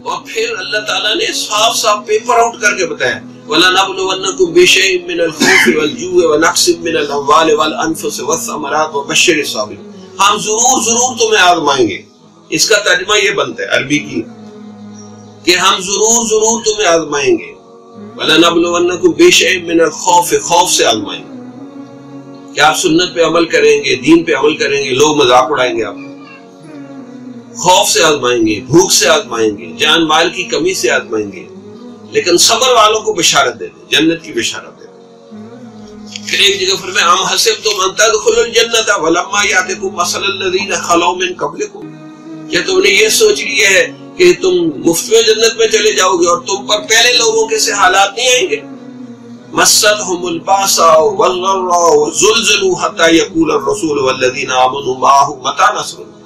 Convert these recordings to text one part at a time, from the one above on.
اور پھر اللہ تعالیٰ نے صاف صاف پیپر آؤٹ کر کے بتایا وَلَنَبْلُوَنَّكُمْ بِشَيْءٍ مِّنَ الْخَوْفِ وَالْجُوعِ وَنَقْصٍ مِّنَ الْأَمْوَالِ وَالْأَنفُسِ وَالثَّمَرَاتِ وَبَشِّرِ الصَّابِرِينَ. ہم ضرور تمہیں آزمائیں گے. اس کا ترجمہ یہ بنتا ہے عربی کی کہ ہم ضرور تمہیں آزمائیں گے. وَلَنَبْلُوَنَّكُمْ بِشَيْءٍ مِّنَ الْخَوْفِ خوف سے آزمائیں گے کہ آپ سنت پہ عمل کریں گے, دین پہ عمل کریں گے, لوگ مذاق اڑائیں گے. آپ خوف سے آزمائیں گے, بھوک سے آزمائیں گے, جان مال کی کمی سے آزمائیں گے, لیکن صبر والوں کو بشارت دے دیں, جنت کی بشارت دے دیں. پھر ایک جگہ فرمایا ام حسبتم ان تدخلوا الجنۃ ولما یاتکم مثل الذین خلوا من قبلکم, کیا تم نے یہ سوچ لیا ہے کہ تم مفت میں جنت میں چلے جاؤ گے اور تم پر پہلے لوگوں کے سے حالات نہیں آئیں گے؟ مستهم الباساء والضراء وزلزلوا حتى يقول الرسول والذین آمنوا معه متى نصر اللہ,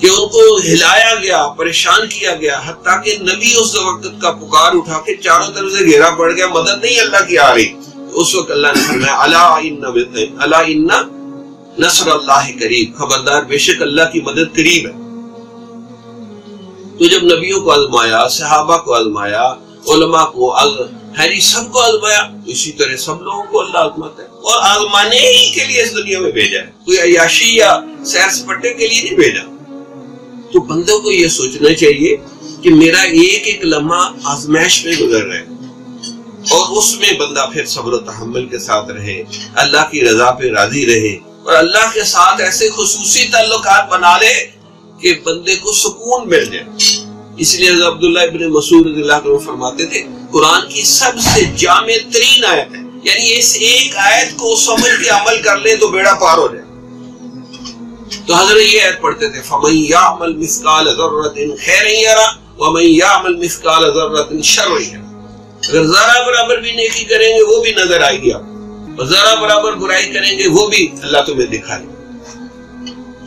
کہ ان کو ہلایا گیا, پریشان کیا گیا, حتیٰ کہ نبی اس وقت کا پکار اٹھا کے چاروں طرف سے گھیرا پڑ گیا, مدد نہیں اللہ کی آ رہی. اس وقت اللہ نے فرمایا الا ان نصر اللہ قریب, خبردار بے شک اللہ کی مدد قریب ہے. تو جب نبیوں کو آزمایا, صحابہ کو آزمایا, علماء کو سب کو آزمایا, اسی طرح سب لوگوں کو اللہ آزماتا ہے اور آزمانے ہی کے لیے اس دنیا میں بھیجا ہے, کوئی عیاشی یا سیر سپاٹے کے لیے نہیں بھیجا. تو بندوں کو یہ سوچنا چاہیے کہ میرا ایک ایک لمحہ آزمائش میں گزر رہا ہے اور اس میں بندہ پھر صبر و تحمل کے ساتھ رہے, اللہ کی رضا پہ راضی رہے اور اللہ کے ساتھ ایسے خصوصی تعلقات بنا لے کہ بندے کو سکون مل جائے. اس لیے حضرت عبداللہ ابن مسعود رضی اللہ عنہ فرماتے تھے قرآن کی سب سے جامع ترین آیت ہے, یعنی اس ایک آیت کو سمجھ کے عمل کر لے تو بیڑا پار ہو جائے. تو حضرت یہ آیت پڑھتے تھے فَمَن يَعْمَلْ مِثْقَالَ ذَرَّةٍ خَيْرًا يَرَهُ وَمَن يَعْمَلْ مِثْقَالَ ذَرَّةٍ شَرًّا يَرَهُ. اگر ذرا برابر بھی نیکی کریں گے وہ بھی نظر آئے گی آپ, اور ذرا برابر برائی کریں گے وہ بھی اللہ تمہیں دکھائے گا.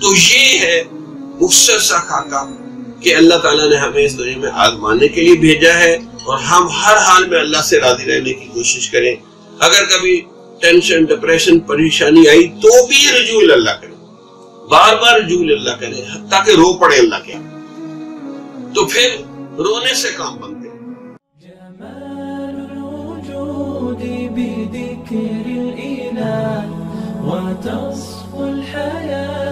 تو یہ ہے مختصر سا خاکہ کہ اللہ تعالیٰ نے ہمیں اس دنیا میں آزمانے کے لیے بھیجا ہے اور ہم ہر حال میں اللہ سے راضی رہنے کی کوشش کریں. اگر کبھی ٹینشن, ڈپریشن, پریشانی آئی تو بھی رجوع اللہ کریں, بار بار رجوع اللہ کریں حتیٰ کہ رو پڑے اللہ کے, تو پھر رونے سے کام بنتے ہیں. جمال الوجود بذكر الإله وتصفو الحياة